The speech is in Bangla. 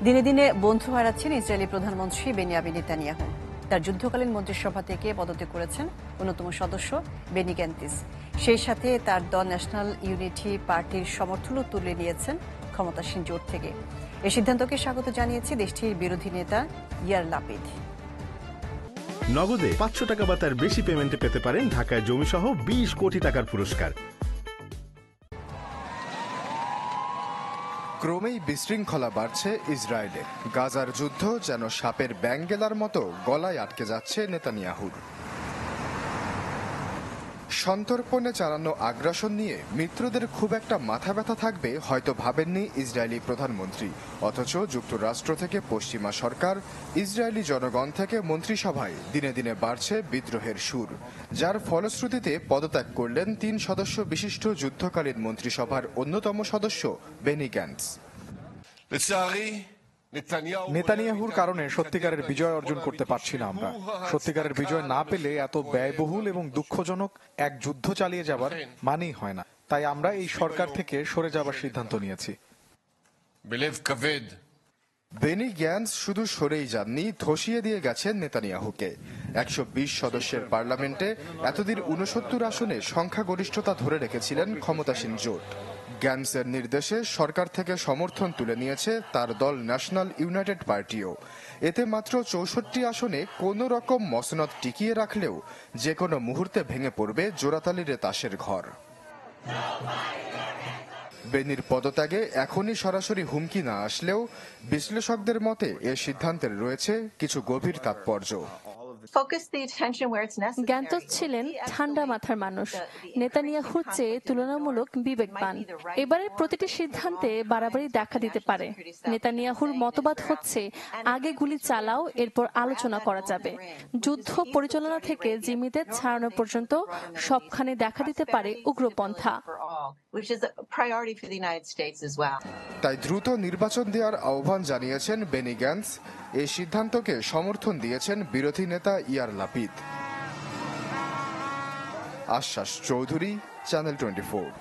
দিনে দিনে বন্ধু হারাচ্ছেন ইসরায়েলি প্রধানমন্ত্রী বেনিয়ামিন নেতানিয়াহু। তার যুদ্ধকালীন মন্ত্রিসভা থেকে পদত্যাগ করেছেন অন্যতম সদস্য বেনি গ্যান্তিস। সেই সাথে তার দল ন্যাশনাল ইউনিটি পার্টির সমর্থনও তুলে নিয়েছেন ক্ষমতাসীন জোট থেকে। এই সিদ্ধান্তকে স্বাগত জানিয়েছে দেশটির বিরোধী নেতা ইয়ার লাপিদ। নগদে 500 টাকা বা তার বেশি পেমেন্টে পেতে পারেন ঢাকায় জমিসহ 20 কোটি টাকার পুরস্কার। ক্রমেই বিশৃঙ্খলা বাড়ছে ইসরায়েলে। গাজার যুদ্ধ যেন সাপের ব্যাঙ গেলার মতো গলায় আটকে যাচ্ছে নেতানিয়াহুর। সন্তর্পণে চালানো আগ্রাসন নিয়ে মিত্রদের খুব একটা মাথা ব্যথা থাকবে হয়তো ভাবেননি ইসরায়েলি প্রধানমন্ত্রী। অথচ যুক্তরাষ্ট্র থেকে পশ্চিমা সরকার, ইসরায়েলি জনগণ থেকে মন্ত্রিসভায় দিনে দিনে বাড়ছে বিদ্রোহের সুর, যার ফলশ্রুতিতে পদত্যাগ করলেন 3 সদস্য বিশিষ্ট যুদ্ধকালীন মন্ত্রিসভার অন্যতম সদস্য বেনি গ্যান্টস। নেতানিয়াহুর কারণে সত্যিকারের বিজয় অর্জন করতে পারছি না আমরা। সত্যিকারের বিজয় না পেলে এত ব্যয়বহুল এবং দুঃখজনক এক যুদ্ধ চালিয়ে যাবার মানেই হয় না। তাই আমরা এই সরকার থেকে সরে যাবার সিদ্ধান্ত নিয়েছি। বেনি গ্যান্টস শুধু সরেই যাননি, ধসিয়ে দিয়ে গেছেন নেতানিয়াহুকে। 120 সদস্যের পার্লামেন্টে এতদিন 69 আসনে সংখ্যাগরিষ্ঠতা ধরে রেখেছিলেন ক্ষমতাসীন জোট। গ্যান্টসের নির্দেশে সরকার থেকে সমর্থন তুলে নিয়েছে তার দল ন্যাশনাল ইউনাইটেড পার্টিও। এতে মাত্র 64 আসনে কোনো রকম মসনদ টিকিয়ে রাখলেও যে কোনো মুহূর্তে ভেঙে পড়বে জোড়াতালির তাসের ঘর। বেনির পদত্যাগে এখনই সরাসরি হুমকি না আসলেও বিশ্লেষকদের মতে এ সিদ্ধান্তের রয়েছে কিছু গভীর তাৎপর্য। গ্যান্টস ছিলেন ঠান্ডা মাথার মানুষ, নেতানিয়াহুর চেয়ে তুলনামূলক বিবেকবান। এবারের প্রতিটি সিদ্ধান্তে বাড়াবাড়ি দেখা দিতে পারে। নেতানিয়াহুর মতবাদ হচ্ছে আগে গুলি চালাও, এরপর আলোচনা করা যাবে। যুদ্ধ পরিচালনা থেকে জিম্মিদের ছাড়ানো পর্যন্ত সবখানে দেখা দিতে পারে উগ্রপন্থা। তাই দ্রুত নির্বাচন দেওয়ার আহ্বান জানিয়েছেন বেনি গ্যান্টস। এই সিদ্ধান্তকে সমর্থন দিয়েছেন বিরোধী নেতা ইয়ার লাপিদ। আশ্বাস চৌধুরী, চ্যানেল 24।